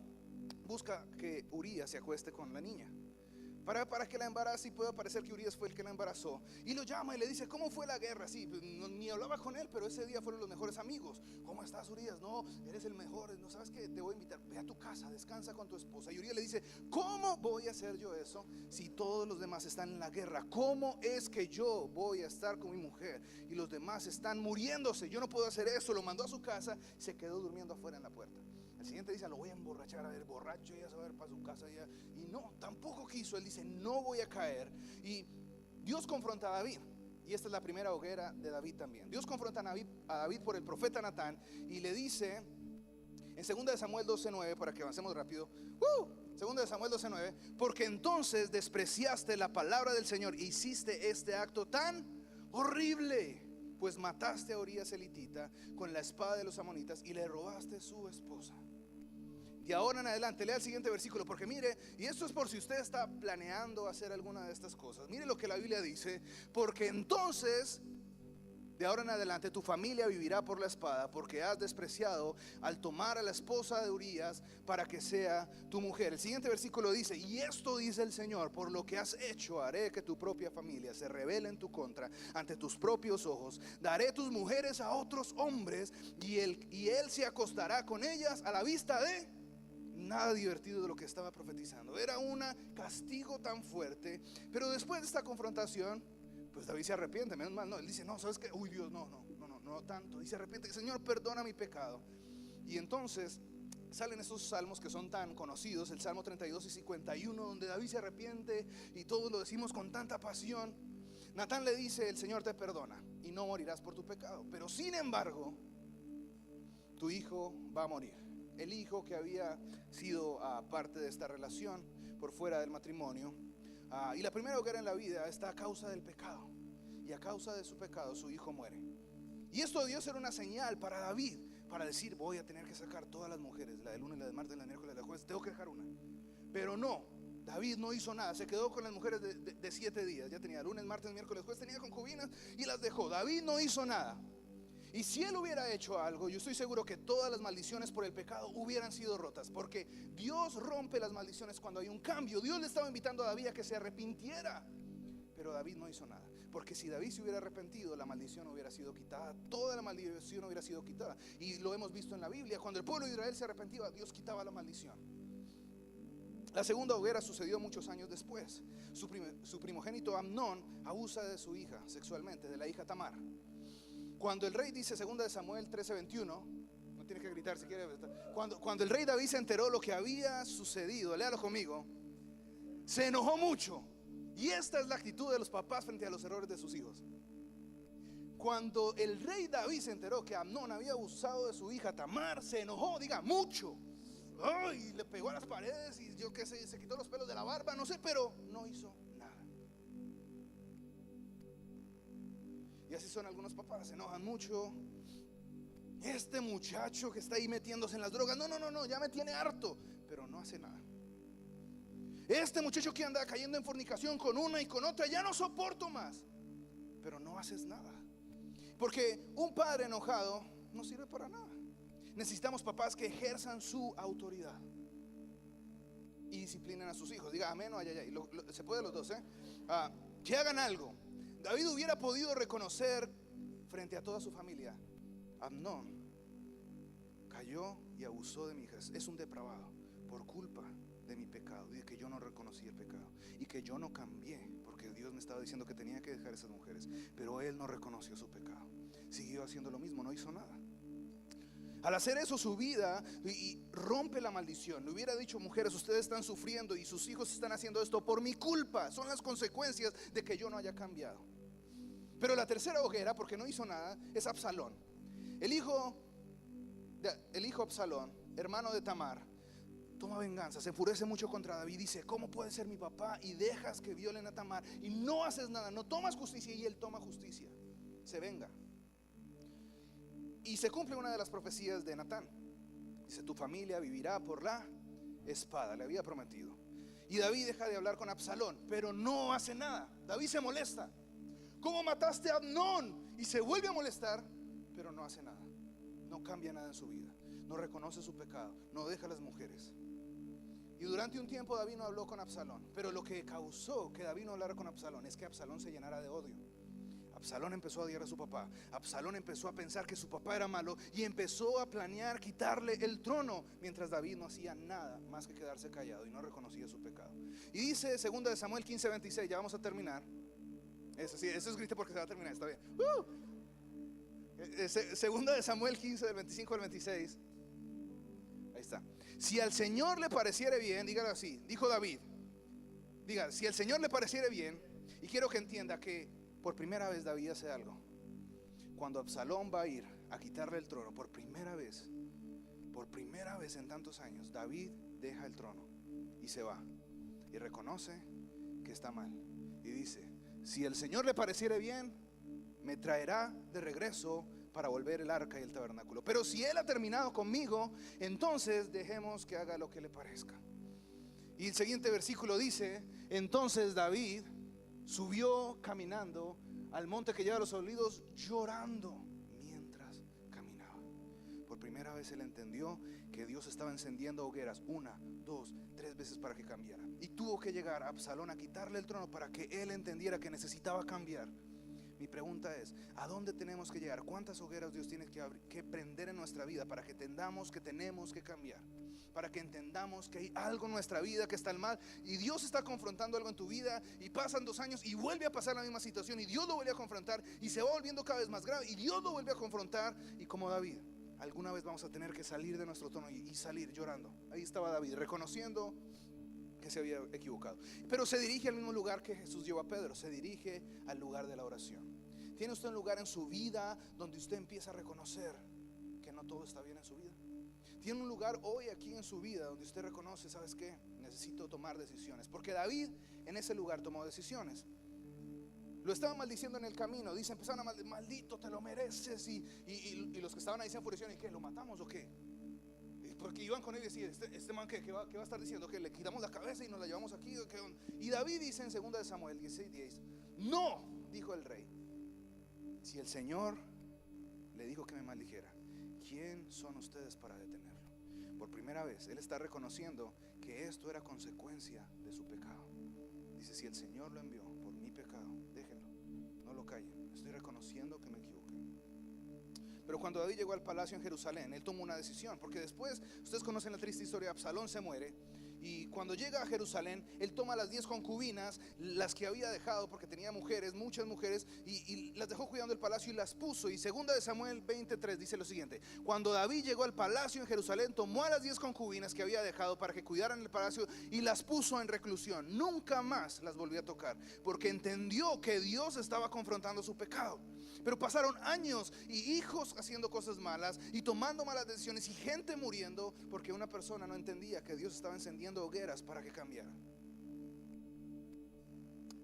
busca que Urías se acueste con la niña, para que la embarace y pueda parecer que Urías fue el que la embarazó. Y lo llama y le dice: ¿cómo fue la guerra? Sí, pues, ni hablaba con él, pero ese día fueron los mejores amigos. ¿Cómo estás, Urías? No, eres el mejor, no sabes que te voy a invitar, ve a tu casa, descansa con tu esposa. Y Urías le dice: ¿cómo voy a hacer yo eso si todos los demás están en la guerra? ¿Cómo es que yo voy a estar con mi mujer y los demás están muriéndose? Yo no puedo hacer eso. Lo mandó a su casa, se quedó durmiendo afuera en la puerta. El siguiente dice: lo voy a emborrachar, a ver, borracho, ya se va a ver para su casa ya. Y no, tampoco quiso. Él dice: no voy a caer. Y Dios confronta a David. Y esta es la primera hoguera de David también. Dios confronta a David por el profeta Natán y le dice en 2 Samuel 12:9, para que avancemos rápido. 2 Samuel 12:9: porque entonces despreciaste la palabra del Señor e hiciste este acto tan horrible, pues mataste a Urías elitita con la espada de los amonitas y le robaste su esposa. Y ahora en adelante, lea el siguiente versículo, porque mire, y esto es por si usted está planeando hacer alguna de estas cosas. Mire lo que la Biblia dice: porque entonces, de ahora en adelante, tu familia vivirá por la espada, porque has despreciado al tomar a la esposa de Urías para que sea tu mujer. El siguiente versículo dice: y esto dice el Señor: por lo que has hecho, haré que tu propia familia se rebele en tu contra ante tus propios ojos. Daré tus mujeres a otros hombres, y él se acostará con ellas a la vista de... Nada divertido de lo que estaba profetizando. Era un castigo tan fuerte. Pero después de esta confrontación, pues David se arrepiente, menos mal, no, él dice: no, ¿sabes qué? Uy, Dios, no tanto. Y se arrepiente: Señor, perdona mi pecado. Y entonces salen esos salmos que son tan conocidos, el Salmo 32 y 51, donde David se arrepiente y todos lo decimos con tanta pasión. Natán le dice: el Señor te perdona y no morirás por tu pecado, pero sin embargo tu hijo va a morir. El hijo que había sido parte de esta relación por fuera del matrimonio. Y la primera hoguera en la vida está a causa del pecado, y a causa de su pecado su hijo muere. Y esto debió ser una señal para David, para decir: voy a tener que sacar todas las mujeres, la del lunes, la del martes, la del miércoles, la del jueves, tengo que dejar una. Pero no, David no hizo nada, se quedó con las mujeres de 7 días. Ya tenía lunes, martes, miércoles, jueves, tenía concubinas y las dejó. David no hizo nada. Y si él hubiera hecho algo, yo estoy seguro que todas las maldiciones por el pecado hubieran sido rotas, porque Dios rompe las maldiciones cuando hay un cambio. Dios le estaba invitando a David a que se arrepintiera, pero David no hizo nada. Porque si David se hubiera arrepentido, la maldición hubiera sido quitada, toda la maldición hubiera sido quitada. Y lo hemos visto en la Biblia: cuando el pueblo de Israel se arrepentía, Dios quitaba la maldición. La segunda hoguera sucedió muchos años después. Su primogénito Amnón abusa de su hija sexualmente, de la hija Tamar. Cuando el rey dice, 2 Samuel 13:21, no tiene que gritar si quiere. Cuando el rey David se enteró lo que había sucedido, léalo conmigo, se enojó mucho. Y esta es la actitud de los papás frente a los errores de sus hijos. Cuando el rey David se enteró que Amnón había abusado de su hija Tamar, se enojó, diga, mucho. Ay, le pegó a las paredes y yo qué sé, se quitó los pelos de la barba, no sé, pero no hizo nada. Y así son algunos papás, se enojan mucho. Este muchacho que está ahí metiéndose en las drogas, no, ya me tiene harto, pero no hace nada. Este muchacho que anda cayendo en fornicación con una y con otra, ya no soporto más, pero no haces nada. Porque un padre enojado no sirve para nada. Necesitamos papás que ejerzan su autoridad y disciplinen a sus hijos. Diga amén o ay. Se puede los dos, que hagan algo. David hubiera podido reconocer frente a toda su familia: Amnón cayó y abusó de mi hija. Es un depravado por culpa de mi pecado y de que yo no reconocí el pecado y que yo no cambié, porque Dios me estaba diciendo que tenía que dejar esas mujeres, pero él no reconoció su pecado, siguió haciendo lo mismo, no hizo nada. Al hacer eso, su vida y rompe la maldición. Le hubiera dicho: mujeres, ustedes están sufriendo y sus hijos están haciendo esto por mi culpa, son las consecuencias de que yo no haya cambiado. Pero la tercera hoguera, porque no hizo nada, es Absalón. El hijo Absalón, hermano de Tamar, toma venganza, se enfurece mucho contra David. Dice: ¿cómo puede ser mi papá y dejas que violen a Tamar y no haces nada, no tomas justicia? Y él toma justicia, se venga. Y se cumple una de las profecías de Natán. Dice: tu familia vivirá por la espada, le había prometido. Y David deja de hablar con Absalón, pero no hace nada. David se molesta: ¿cómo mataste a Amnón? Y se vuelve a molestar, pero no hace nada. No cambia nada en su vida, no reconoce su pecado, no deja a las mujeres. Y durante un tiempo David no habló con Absalón, pero lo que causó que David no hablara con Absalón es que Absalón se llenara de odio. Absalón empezó a odiar a su papá. Absalón empezó a pensar que su papá era malo y empezó a planear quitarle el trono, mientras David no hacía nada más que quedarse callado y no reconocía su pecado. Y dice 2 de Samuel 15:26, ya vamos a terminar. Eso es grite porque se va a terminar, está bien. 2 de Samuel 15, del 25 al 26. Ahí está. Si al Señor le pareciere bien, dígalo así, dijo David. Diga: si al Señor le pareciere bien. Y quiero que entienda que por primera vez David hace algo. Cuando Absalón va a ir a quitarle el trono, por primera vez en tantos años, David deja el trono y se va y reconoce que está mal y dice: si el Señor le pareciere bien, me traerá de regreso para volver el arca y el tabernáculo. Pero si Él ha terminado conmigo, entonces dejemos que haga lo que le parezca. Y el siguiente versículo dice: entonces David subió caminando al monte que lleva a los olivos, llorando mientras caminaba. Por primera vez él entendió que Dios estaba encendiendo hogueras 1, 2, 3 veces para que cambiara. Y tuvo que llegar a Absalón a quitarle el trono para que él entendiera que necesitaba cambiar. Mi pregunta es: ¿a dónde tenemos que llegar? ¿Cuántas hogueras Dios tiene que prender en nuestra vida para que entendamos que tenemos que cambiar? Para que entendamos que hay algo en nuestra vida que está mal y Dios está confrontando algo en tu vida, y pasan 2 años y vuelve a pasar la misma situación y Dios lo vuelve a confrontar y se va volviendo cada vez más grave y Dios lo vuelve a confrontar. Y como David, alguna vez vamos a tener que salir de nuestro trono y salir llorando. Ahí estaba David, reconociendo que se había equivocado, pero se dirige al mismo lugar que Jesús llevó a Pedro. Se dirige al lugar de la oración. ¿Tiene usted un lugar en su vida donde usted empieza a reconocer que no todo está bien en su vida? ¿Tiene un lugar hoy aquí en su vida donde usted reconoce: ¿sabes qué? Necesito tomar decisiones? Porque David en ese lugar tomó decisiones. Lo estaban maldiciendo en el camino. Dice, empezaron a maldecir: maldito, te lo mereces. Y los que estaban ahí se enfurecieron. ¿Y qué? ¿Lo matamos o qué? Porque iban con él y decían: este man ¿qué va a estar diciendo? ¿Que le quitamos la cabeza y nos la llevamos aquí? Y David dice en 2 de Samuel 16:10: no, dijo el rey, si el Señor le dijo que me maldijera, ¿quién son ustedes para detenerlo? Por primera vez él está reconociendo que esto era consecuencia de su pecado. Dice: si el Señor lo envió por mi pecado, déjenlo, no lo callen, estoy reconociendo que me equivoqué. Pero cuando David llegó al palacio en Jerusalén, él tomó una decisión, porque después, ustedes conocen la triste historia, Absalón se muere. Y cuando llega a Jerusalén, él toma las 10 concubinas, las que había dejado, porque tenía mujeres, muchas mujeres, y las dejó cuidando el palacio y las puso. Y 2 de Samuel 23 dice lo siguiente: cuando David llegó al palacio en Jerusalén, tomó a las 10 concubinas que había dejado para que cuidaran el palacio y las puso en reclusión. Nunca más las volvió a tocar, porque entendió que Dios estaba confrontando su pecado. Pero pasaron años y hijos haciendo cosas malas y tomando malas decisiones y gente muriendo, porque una persona no entendía que Dios estaba encendiendo hogueras para que cambiara.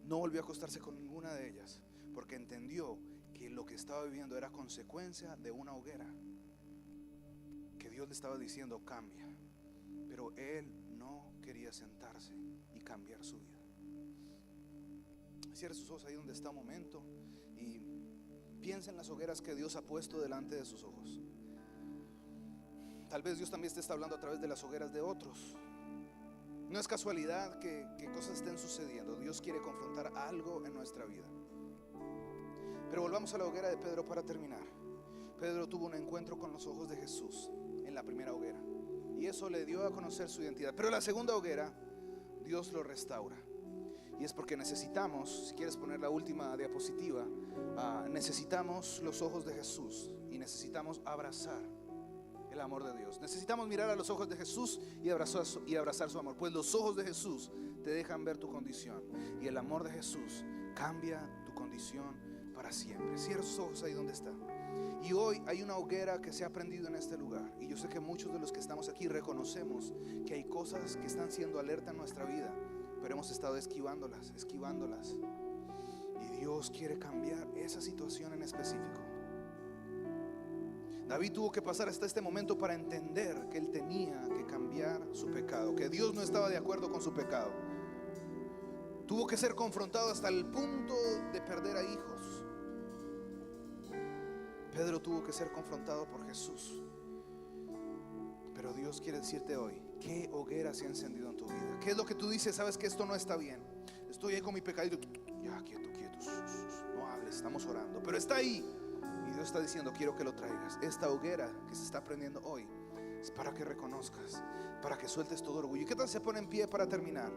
No volvió a acostarse con ninguna de ellas, porque entendió que lo que estaba viviendo era consecuencia de una hoguera, que Dios le estaba diciendo: cambia. Pero él no quería sentarse y cambiar su vida. Cierre sus ojos ahí donde está un momento y piensa en las hogueras que Dios ha puesto delante de sus ojos. Tal vez Dios también te está hablando a través de las hogueras de otros. No es casualidad que cosas estén sucediendo. Dios quiere confrontar algo en nuestra vida. Pero volvamos a la hoguera de Pedro para terminar. Pedro tuvo un encuentro con los ojos de Jesús en la primera hoguera. Y eso le dio a conocer su identidad. Pero la segunda hoguera, Dios lo restaura. Y es porque necesitamos, si quieres poner la última diapositiva, necesitamos los ojos de Jesús y necesitamos abrazar el amor de Dios. Necesitamos mirar a los ojos de Jesús y abrazar su amor. Pues los ojos de Jesús te dejan ver tu condición y el amor de Jesús cambia tu condición para siempre. Cierra sus ojos ahí donde está. Y hoy hay una hoguera que se ha prendido en este lugar. Y yo sé que muchos de los que estamos aquí reconocemos que hay cosas que están siendo alerta en nuestra vida, pero hemos estado esquivándolas. Y Dios quiere cambiar esa situación en específico. David tuvo que pasar hasta este momento para entender que él tenía que cambiar su pecado, que Dios no estaba de acuerdo con su pecado. Tuvo que ser confrontado hasta el punto de perder a hijos. Pedro tuvo que ser confrontado por Jesús. Pero Dios quiere decirte hoy, ¿qué hoguera se ha encendido en tu vida? ¿Qué es lo que tú dices? Sabes que esto no está bien. Estoy ahí con mi pecadito. Ya, quieto. No hables, estamos orando. Pero está ahí. Y Dios está diciendo, quiero que lo traigas. Esta hoguera que se está prendiendo hoy es para que reconozcas, para que sueltes todo orgullo. ¿Y qué tal se pone en pie para terminar?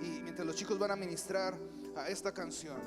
Y mientras los chicos van a ministrar a esta canción,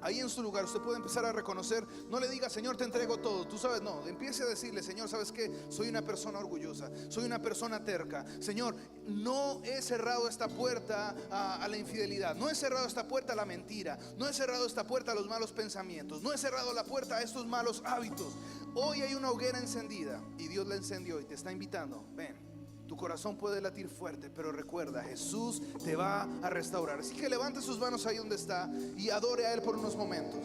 ahí en su lugar usted puede empezar a reconocer. No le diga, Señor, te entrego todo. Tú sabes, no, empiece a decirle, Señor, ¿sabes qué? Soy una persona orgullosa, soy una persona terca. Señor, no he cerrado esta puerta a la infidelidad, no he cerrado esta puerta a la mentira, no he cerrado esta puerta a los malos pensamientos, no he cerrado la puerta a estos malos hábitos. Hoy hay una hoguera encendida y Dios la encendió y te está invitando. Ven. Tu corazón puede latir fuerte, pero recuerda, Jesús te va a restaurar. Así que levante sus manos ahí donde está y adore a Él por unos momentos.